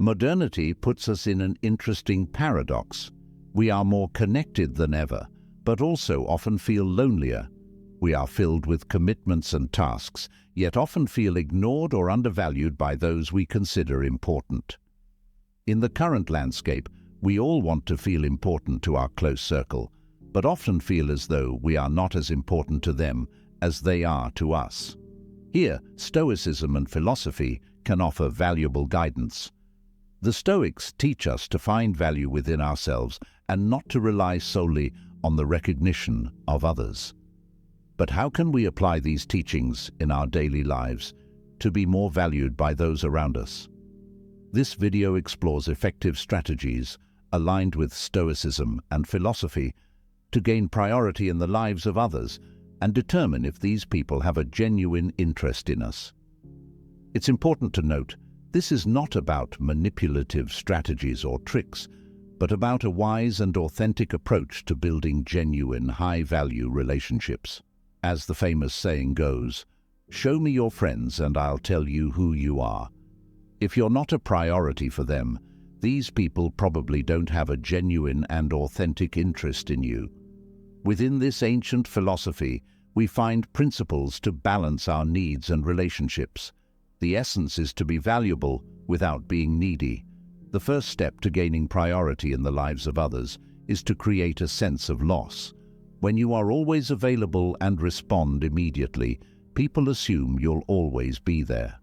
Modernity puts us in an interesting paradox. We are more connected than ever, but also often feel lonelier. We are filled with commitments and tasks, yet often feel ignored or undervalued by those we consider important. In the current landscape, we all want to feel important to our close circle, but often feel as though we are not as important to them as they are to us. Here, Stoicism and philosophy can offer valuable guidance. The Stoics teach us to find value within ourselves and not to rely solely on the recognition of others. But how can we apply these teachings in our daily lives to be more valued by those around us? This video explores effective strategies aligned with Stoicism and philosophy to gain priority in the lives of others and determine if these people have a genuine interest in us. It's important to note, this is not about manipulative strategies or tricks, but about a wise and authentic approach to building genuine, high-value relationships. As the famous saying goes, "Show me your friends and I'll tell you who you are." If you're not a priority for them, these people probably don't have a genuine and authentic interest in you. Within this ancient philosophy, we find principles to balance our needs and relationships. The essence is to be valuable without being needy. The first step to gaining priority in the lives of others is to create a sense of loss. When you are always available and respond immediately, people assume you'll always be there.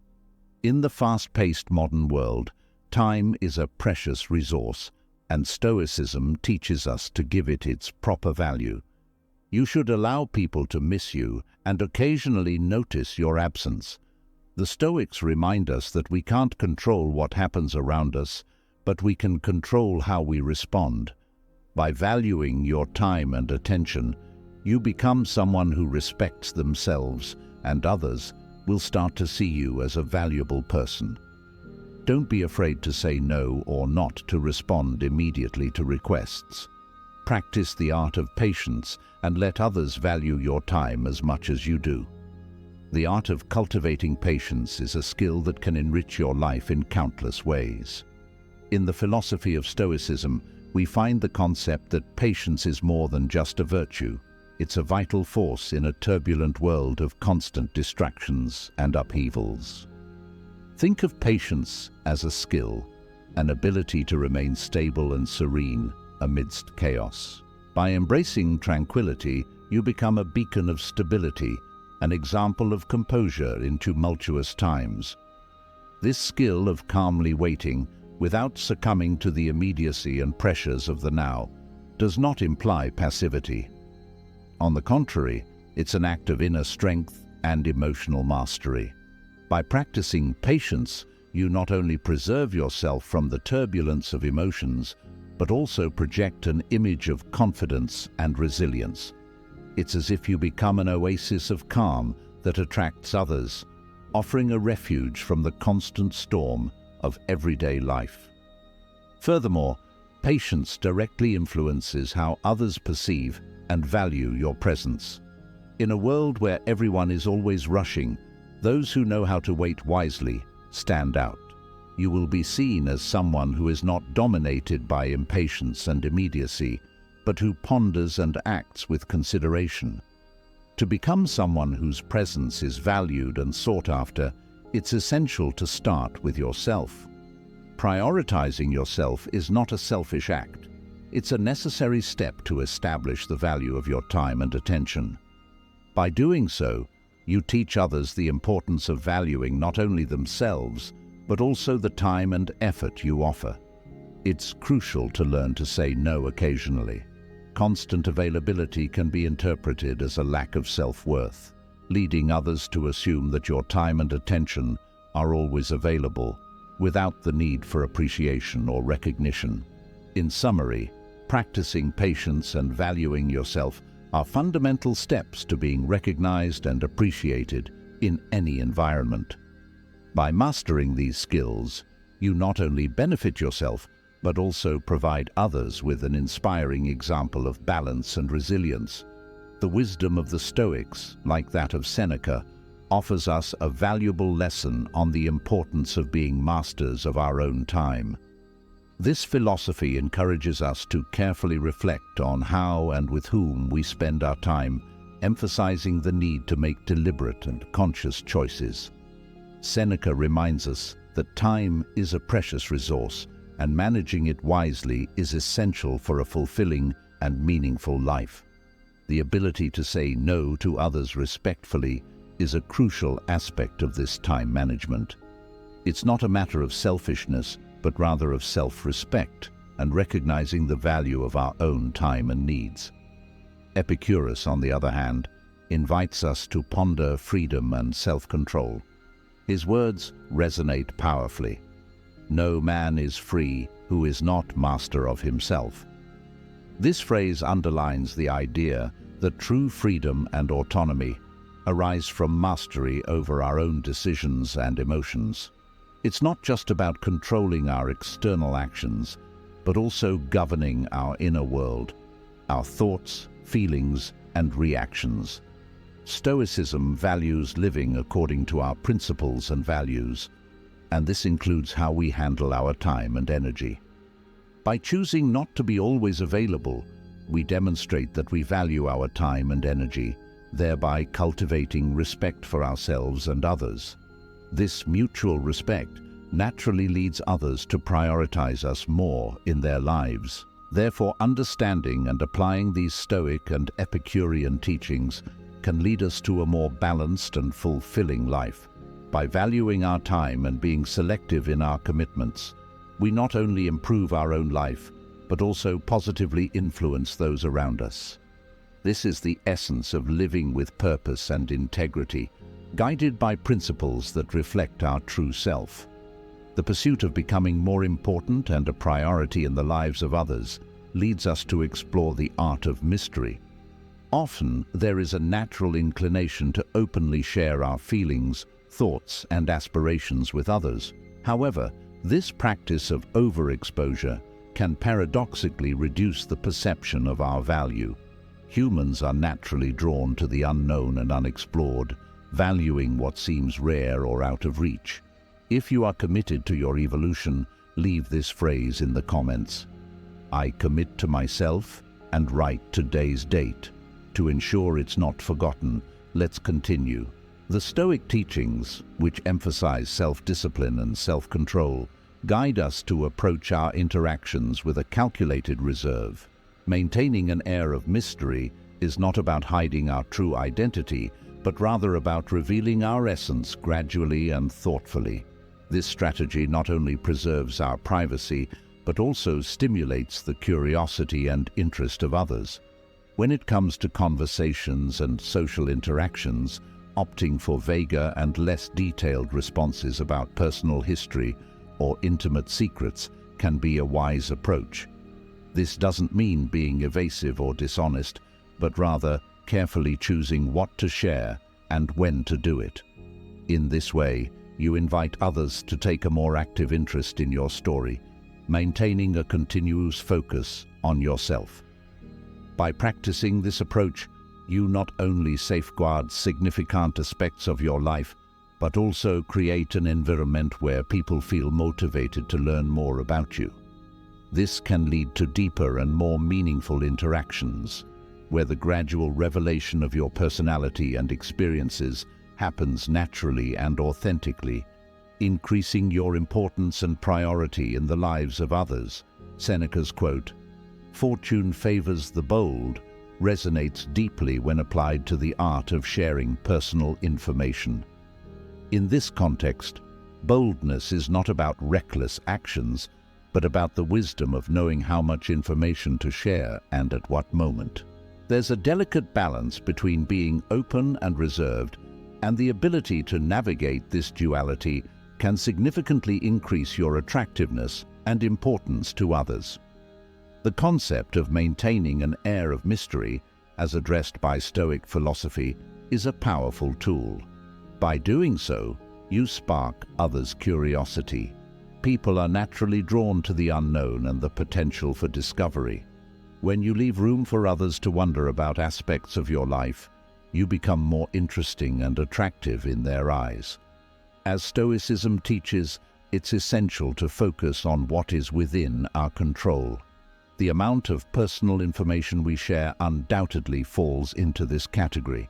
In the fast-paced modern world, time is a precious resource, and Stoicism teaches us to give it its proper value. You should allow people to miss you and occasionally notice your absence. The Stoics remind us that we can't control what happens around us, but we can control how we respond. By valuing your time and attention, you become someone who respects themselves, and others will start to see you as a valuable person. Don't be afraid to say no or not to respond immediately to requests. Practice the art of patience and let others value your time as much as you do. The art of cultivating patience is a skill that can enrich your life in countless ways. In the philosophy of Stoicism, we find the concept that patience is more than just a virtue. It's a vital force in a turbulent world of constant distractions and upheavals. Think of patience as a skill, an ability to remain stable and serene amidst chaos. By embracing tranquility, you become a beacon of stability, an example of composure in tumultuous times. This skill of calmly waiting, without succumbing to the immediacy and pressures of the now, does not imply passivity. On the contrary, it's an act of inner strength and emotional mastery. By practicing patience, you not only preserve yourself from the turbulence of emotions, but also project an image of confidence and resilience. It's as if you become an oasis of calm that attracts others, offering a refuge from the constant storm of everyday life. Furthermore, patience directly influences how others perceive and value your presence. In a world where everyone is always rushing, those who know how to wait wisely stand out. You will be seen as someone who is not dominated by impatience and immediacy, but who ponders and acts with consideration. To become someone whose presence is valued and sought after, it's essential to start with yourself. Prioritizing yourself is not a selfish act. It's a necessary step to establish the value of your time and attention. By doing so, you teach others the importance of valuing not only themselves, but also the time and effort you offer. It's crucial to learn to say no occasionally. Constant availability can be interpreted as a lack of self-worth, leading others to assume that your time and attention are always available, without the need for appreciation or recognition. In summary, practicing patience and valuing yourself are fundamental steps to being recognized and appreciated in any environment. By mastering these skills, you not only benefit yourself, but also provide others with an inspiring example of balance and resilience. The wisdom of the Stoics, like that of Seneca, offers us a valuable lesson on the importance of being masters of our own time. This philosophy encourages us to carefully reflect on how and with whom we spend our time, emphasizing the need to make deliberate and conscious choices. Seneca reminds us that time is a precious resource, and managing it wisely is essential for a fulfilling and meaningful life. The ability to say no to others respectfully is a crucial aspect of this time management. It's not a matter of selfishness, but rather of self-respect and recognizing the value of our own time and needs. Epictetus, on the other hand, invites us to ponder freedom and self-control. His words resonate powerfully. No man is free who is not master of himself. This phrase underlines the idea that true freedom and autonomy arise from mastery over our own decisions and emotions. It's not just about controlling our external actions, but also governing our inner world, our thoughts, feelings, and reactions. Stoicism values living according to our principles and values, and this includes how we handle our time and energy. By choosing not to be always available, we demonstrate that we value our time and energy, thereby cultivating respect for ourselves and others. This mutual respect naturally leads others to prioritize us more in their lives. Therefore, understanding and applying these Stoic and Epicurean teachings can lead us to a more balanced and fulfilling life. By valuing our time and being selective in our commitments, we not only improve our own life, but also positively influence those around us. This is the essence of living with purpose and integrity, guided by principles that reflect our true self. The pursuit of becoming more important and a priority in the lives of others leads us to explore the art of mystery. Often, there is a natural inclination to openly share our feelings, thoughts, and aspirations with others. However, this practice of overexposure can paradoxically reduce the perception of our value. Humans are naturally drawn to the unknown and unexplored, valuing what seems rare or out of reach. If you are committed to your evolution, leave this phrase in the comments. I commit to myself, and write today's date. To ensure it's not forgotten, let's continue. The Stoic teachings, which emphasize self-discipline and self-control, guide us to approach our interactions with a calculated reserve. Maintaining an air of mystery is not about hiding our true identity, but rather about revealing our essence gradually and thoughtfully. This strategy not only preserves our privacy, but also stimulates the curiosity and interest of others. When it comes to conversations and social interactions, opting for vaguer and less detailed responses about personal history or intimate secrets can be a wise approach. This doesn't mean being evasive or dishonest, but rather carefully choosing what to share and when to do it. In this way, you invite others to take a more active interest in your story, maintaining a continuous focus on yourself. By practicing this approach, you not only safeguard significant aspects of your life, but also create an environment where people feel motivated to learn more about you. This can lead to deeper and more meaningful interactions, where the gradual revelation of your personality and experiences happens naturally and authentically, increasing your importance and priority in the lives of others. Seneca's quote, "Fortune favors the bold," resonates deeply when applied to the art of sharing personal information. In this context, boldness is not about reckless actions, but about the wisdom of knowing how much information to share and at what moment. There's a delicate balance between being open and reserved, and the ability to navigate this duality can significantly increase your attractiveness and importance to others. The concept of maintaining an air of mystery, as addressed by Stoic philosophy, is a powerful tool. By doing so, you spark others' curiosity. People are naturally drawn to the unknown and the potential for discovery. When you leave room for others to wonder about aspects of your life, you become more interesting and attractive in their eyes. As Stoicism teaches, it's essential to focus on what is within our control. The amount of personal information we share undoubtedly falls into this category.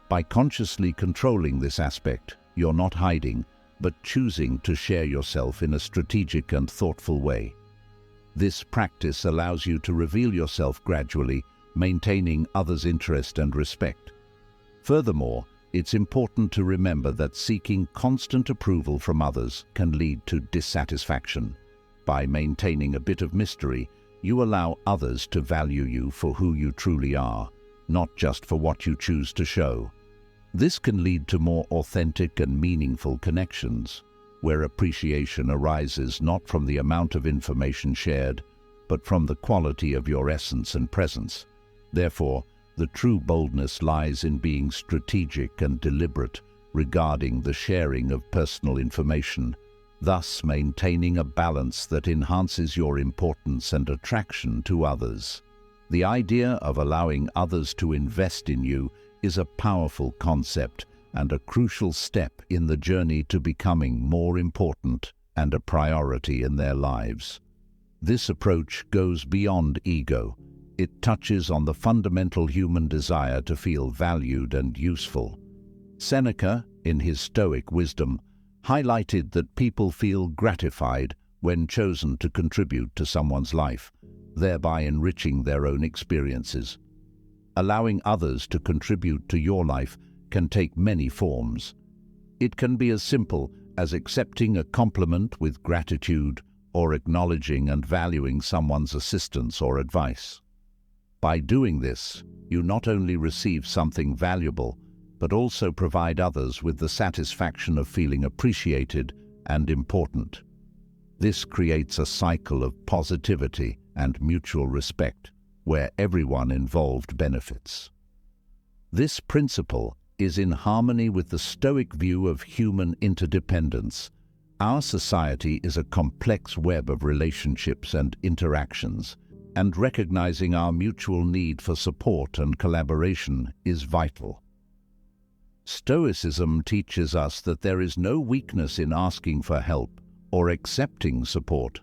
By consciously controlling this aspect, you're not hiding, but choosing to share yourself in a strategic and thoughtful way. This practice allows you to reveal yourself gradually, maintaining others' interest and respect. Furthermore, it's important to remember that seeking constant approval from others can lead to dissatisfaction. By maintaining a bit of mystery, you allow others to value you for who you truly are, not just for what you choose to show. This can lead to more authentic and meaningful connections, where appreciation arises not from the amount of information shared, but from the quality of your essence and presence. Therefore, the true boldness lies in being strategic and deliberate regarding the sharing of personal information, thus maintaining a balance that enhances your importance and attraction to others. The idea of allowing others to invest in you is a powerful concept and a crucial step in the journey to becoming more important and a priority in their lives. This approach goes beyond ego. It touches on the fundamental human desire to feel valued and useful. Seneca, in his Stoic wisdom, highlighted that people feel gratified when chosen to contribute to someone's life, thereby enriching their own experiences. Allowing others to contribute to your life can take many forms. It can be as simple as accepting a compliment with gratitude or acknowledging and valuing someone's assistance or advice. By doing this, you not only receive something valuable, but also provide others with the satisfaction of feeling appreciated and important. This creates a cycle of positivity and mutual respect, where everyone involved benefits. This principle is in harmony with the Stoic view of human interdependence. Our society is a complex web of relationships and interactions, and recognizing our mutual need for support and collaboration is vital. Stoicism teaches us that there is no weakness in asking for help or accepting support.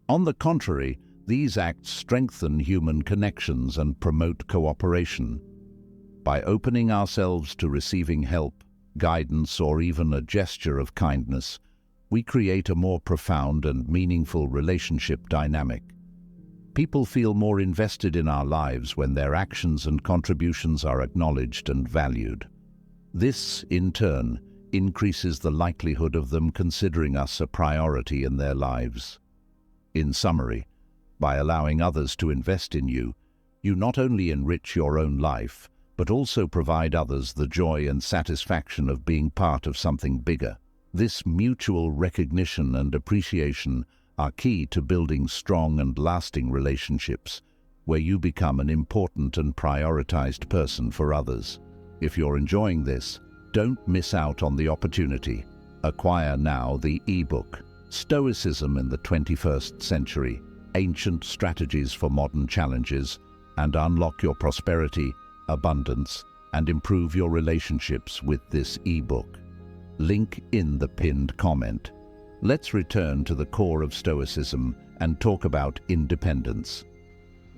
On the contrary, these acts strengthen human connections and promote cooperation. By opening ourselves to receiving help, guidance, or even a gesture of kindness, we create a more profound and meaningful relationship dynamic. People feel more invested in our lives when their actions and contributions are acknowledged and valued. This, in turn, increases the likelihood of them considering us a priority in their lives. In summary, by allowing others to invest in you, you not only enrich your own life, but also provide others the joy and satisfaction of being part of something bigger. This mutual recognition and appreciation are key to building strong and lasting relationships, where you become an important and prioritized person for others. If you're enjoying this, don't miss out on the opportunity. Acquire now the ebook, Stoicism in the 21st Century, Ancient Strategies for Modern Challenges, and unlock your prosperity, abundance, and improve your relationships with this ebook. Link in the pinned comment. Let's return to the core of Stoicism and talk about independence.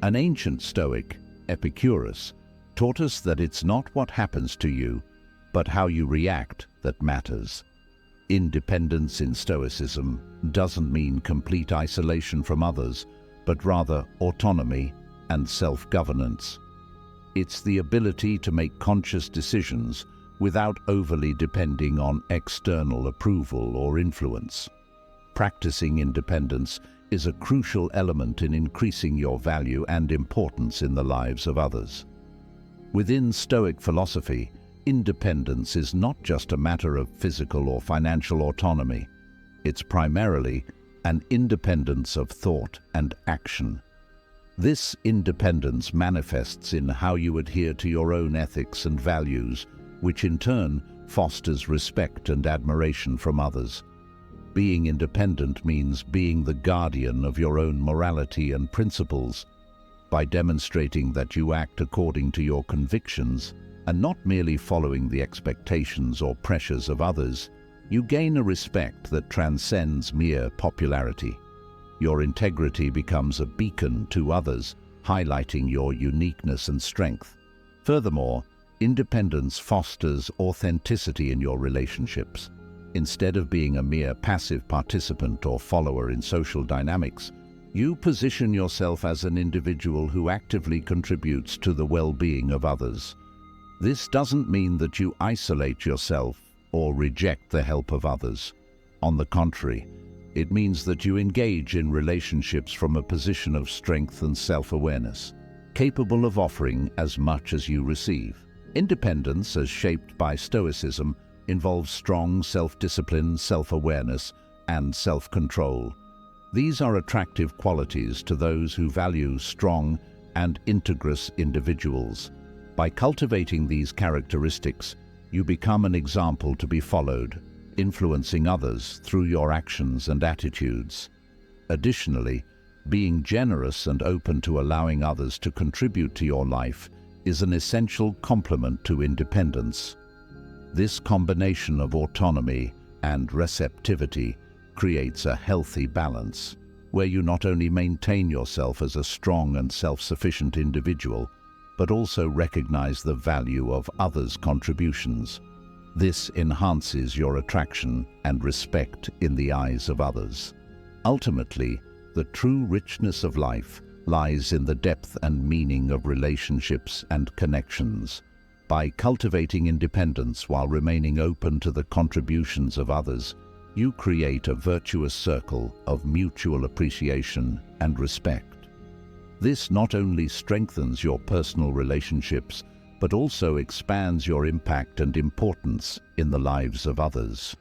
An ancient Stoic, Epictetus, taught us that it's not what happens to you, but how you react that matters. Independence in Stoicism doesn't mean complete isolation from others, but rather autonomy and self-governance. It's the ability to make conscious decisions without overly depending on external approval or influence. Practicing independence is a crucial element in increasing your value and importance in the lives of others. Within Stoic philosophy, independence is not just a matter of physical or financial autonomy. It's primarily an independence of thought and action. This independence manifests in how you adhere to your own ethics and values, which in turn fosters respect and admiration from others. Being independent means being the guardian of your own morality and principles. By demonstrating that you act according to your convictions, and not merely following the expectations or pressures of others, you gain a respect that transcends mere popularity. Your integrity becomes a beacon to others, highlighting your uniqueness and strength. Furthermore, independence fosters authenticity in your relationships. Instead of being a mere passive participant or follower in social dynamics, you position yourself as an individual who actively contributes to the well-being of others. This doesn't mean that you isolate yourself or reject the help of others. On the contrary, it means that you engage in relationships from a position of strength and self-awareness, capable of offering as much as you receive. Independence, as shaped by Stoicism, involves strong self-discipline, self-awareness, and self-control. These are attractive qualities to those who value strong and integrous individuals. By cultivating these characteristics, you become an example to be followed, influencing others through your actions and attitudes. Additionally, being generous and open to allowing others to contribute to your life is an essential complement to independence. This combination of autonomy and receptivity creates a healthy balance, where you not only maintain yourself as a strong and self-sufficient individual, but also recognize the value of others' contributions. This enhances your attraction and respect in the eyes of others. Ultimately, the true richness of life lies in the depth and meaning of relationships and connections. By cultivating independence while remaining open to the contributions of others, you create a virtuous circle of mutual appreciation and respect. This not only strengthens your personal relationships, but also expands your impact and importance in the lives of others.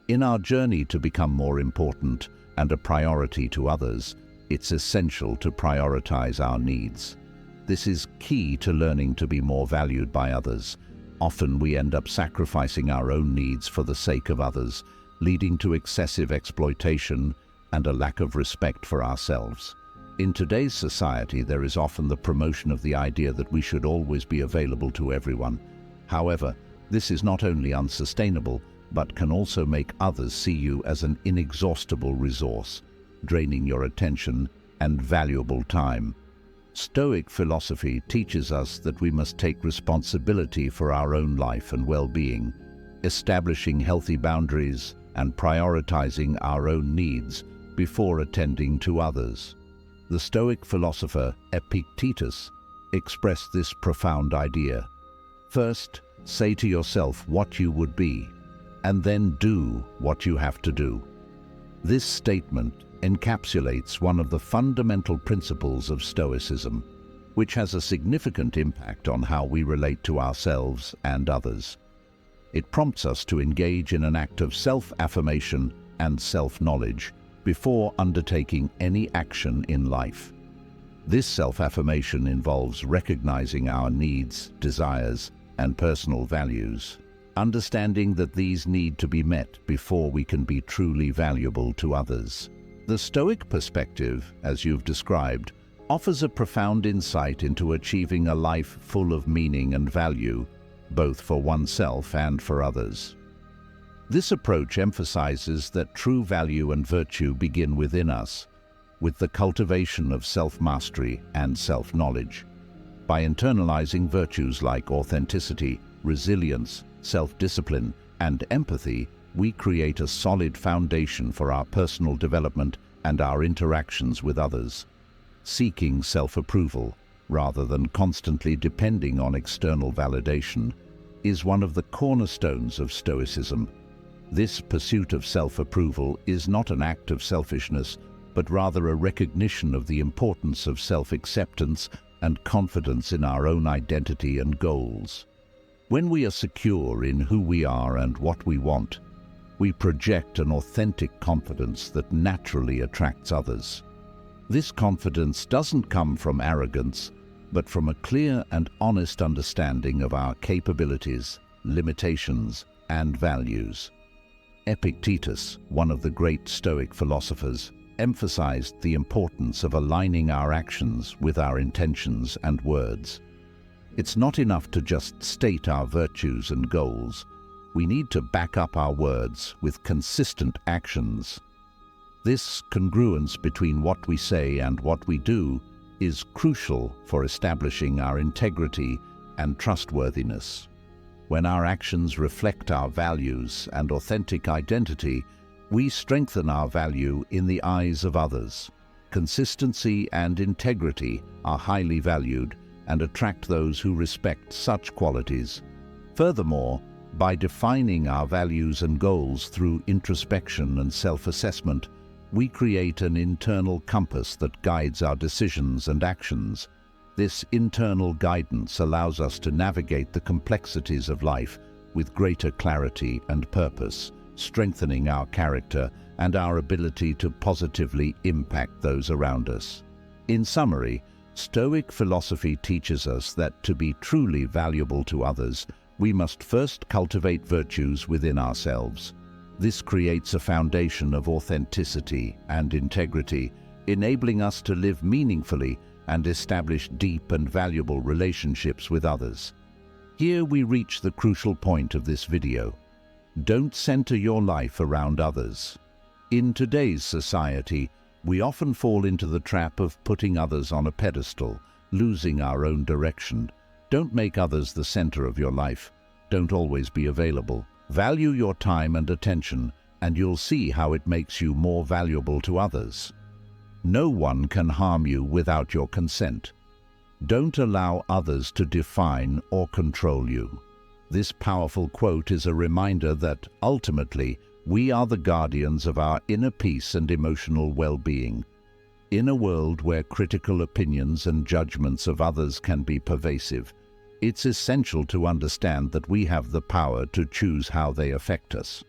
In our journey to become more important and a priority to others, it's essential to prioritize our needs. This is key to learning to be more valued by others. Often we end up sacrificing our own needs for the sake of others, leading to excessive exploitation and a lack of respect for ourselves. In today's society, there is often the promotion of the idea that we should always be available to everyone. However, this is not only unsustainable, but can also make others see you as an inexhaustible resource, draining your attention and valuable time. Stoic philosophy teaches us that we must take responsibility for our own life and well-being, establishing healthy boundaries and prioritizing our own needs before attending to others. The Stoic philosopher Epictetus expressed this profound idea. First, say to yourself what you would be, and then do what you have to do. This statement encapsulates one of the fundamental principles of Stoicism, which has a significant impact on how we relate to ourselves and others. It prompts us to engage in an act of self-affirmation and self-knowledge before undertaking any action in life. This self-affirmation involves recognizing our needs, desires, and personal values, understanding that these need to be met before we can be truly valuable to others. The Stoic perspective, as you've described, offers a profound insight into achieving a life full of meaning and value, both for oneself and for others. This approach emphasizes that true value and virtue begin within us, with the cultivation of self-mastery and self-knowledge. By internalizing virtues like authenticity, resilience, self-discipline, and empathy, we create a solid foundation for our personal development and our interactions with others. Seeking self-approval, rather than constantly depending on external validation, is one of the cornerstones of Stoicism. This pursuit of self-approval is not an act of selfishness, but rather a recognition of the importance of self-acceptance and confidence in our own identity and goals. When we are secure in who we are and what we want, we project an authentic confidence that naturally attracts others. This confidence doesn't come from arrogance, but from a clear and honest understanding of our capabilities, limitations, and values. Epictetus, one of the great Stoic philosophers, emphasized the importance of aligning our actions with our intentions and words. It's not enough to just state our virtues and goals. We need to back up our words with consistent actions. This congruence between what we say and what we do is crucial for establishing our integrity and trustworthiness. When our actions reflect our values and authentic identity, we strengthen our value in the eyes of others. Consistency and integrity are highly valued and attract those who respect such qualities. Furthermore, by defining our values and goals through introspection and self-assessment, we create an internal compass that guides our decisions and actions. This internal guidance allows us to navigate the complexities of life with greater clarity and purpose, strengthening our character and our ability to positively impact those around us. In summary, Stoic philosophy teaches us that to be truly valuable to others, we must first cultivate virtues within ourselves. This creates a foundation of authenticity and integrity, enabling us to live meaningfully and establish deep and valuable relationships with others. Here we reach the crucial point of this video. Don't center your life around others. In today's society, we often fall into the trap of putting others on a pedestal, losing our own direction. Don't make others the center of your life. Don't always be available. Value your time and attention, and you'll see how it makes you more valuable to others. No one can harm you without your consent. Don't allow others to define or control you. This powerful quote is a reminder that, ultimately, we are the guardians of our inner peace and emotional well-being. In a world where critical opinions and judgments of others can be pervasive, it's essential to understand that we have the power to choose how they affect us.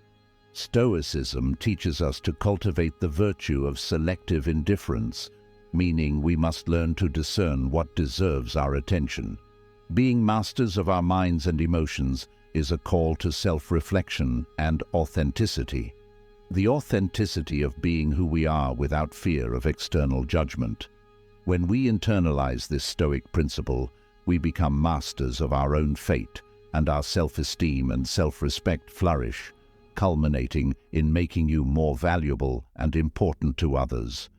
Stoicism teaches us to cultivate the virtue of selective indifference, meaning we must learn to discern what deserves our attention. Being masters of our minds and emotions is a call to self-reflection and authenticity. The authenticity of being who we are without fear of external judgment. When we internalize this Stoic principle, we become masters of our own fate, and our self-esteem and self-respect flourish, culminating in making you more valuable and important to others.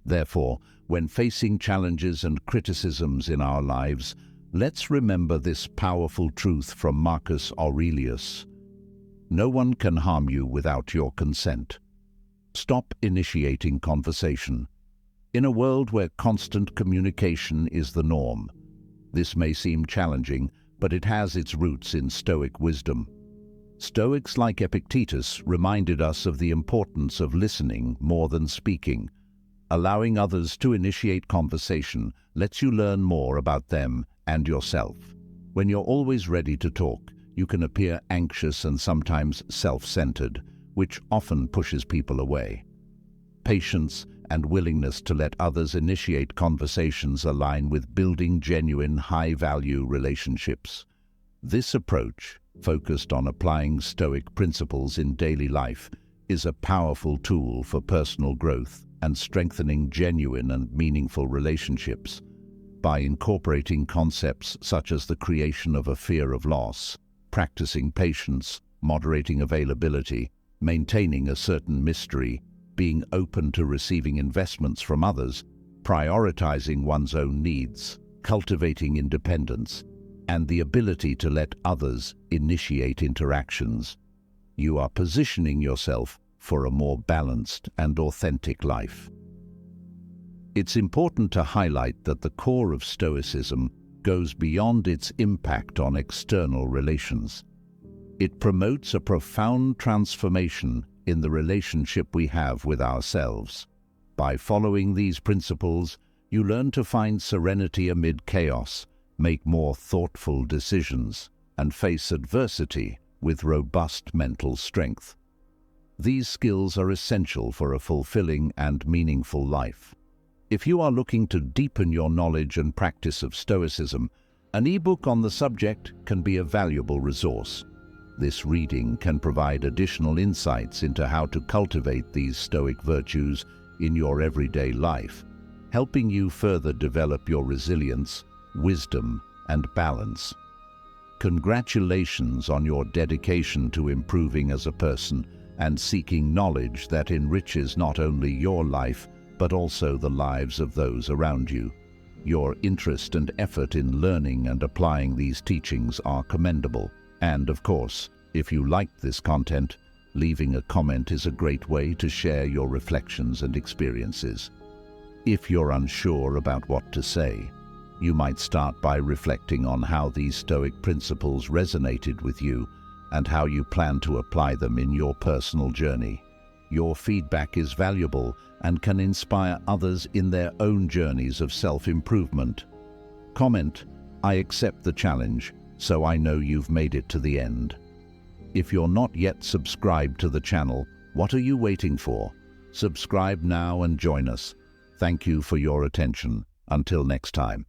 Therefore, when facing challenges and criticisms in our lives, let's remember this powerful truth from Marcus Aurelius. No one can harm you without your consent. Stop initiating conversation. In a world where constant communication is the norm, this may seem challenging, but it has its roots in Stoic wisdom. Stoics like Epictetus reminded us of the importance of listening more than speaking. Allowing others to initiate conversation lets you learn more about them and yourself. When you're always ready to talk, you can appear anxious and sometimes self-centered, which often pushes people away. Patience and willingness to let others initiate conversations align with building genuine, high-value relationships. This approach, focused on applying Stoic principles in daily life, is a powerful tool for personal growth and strengthening genuine and meaningful relationships. By incorporating concepts such as the creation of a fear of loss, practicing patience, moderating availability, maintaining a certain mystery, being open to receiving investments from others, prioritizing one's own needs, cultivating independence, and the ability to let others initiate interactions, you are positioning yourself for a more balanced and authentic life. It's important to highlight that the core of Stoicism goes beyond its impact on external relations. It promotes a profound transformation in the relationship we have with ourselves. By following these principles, you learn to find serenity amid chaos, make more thoughtful decisions, and face adversity with robust mental strength. These skills are essential for a fulfilling and meaningful life. If you are looking to deepen your knowledge and practice of Stoicism, an ebook on the subject can be a valuable resource. This reading can provide additional insights into how to cultivate these Stoic virtues in your everyday life, helping you further develop your resilience, wisdom, and balance. Congratulations on your dedication to improving as a person and seeking knowledge that enriches not only your life, but also the lives of those around you. Your interest and effort in learning and applying these teachings are commendable. And of course, if you liked this content, leaving a comment is a great way to share your reflections and experiences. If you're unsure about what to say, you might start by reflecting on how these Stoic principles resonated with you and how you plan to apply them in your personal journey. Your feedback is valuable and can inspire others in their own journeys of self-improvement. Comment, "I accept the challenge, so I know you've made it to the end." If you're not yet subscribed to the channel, what are you waiting for? Subscribe now and join us. Thank you for your attention. Until next time.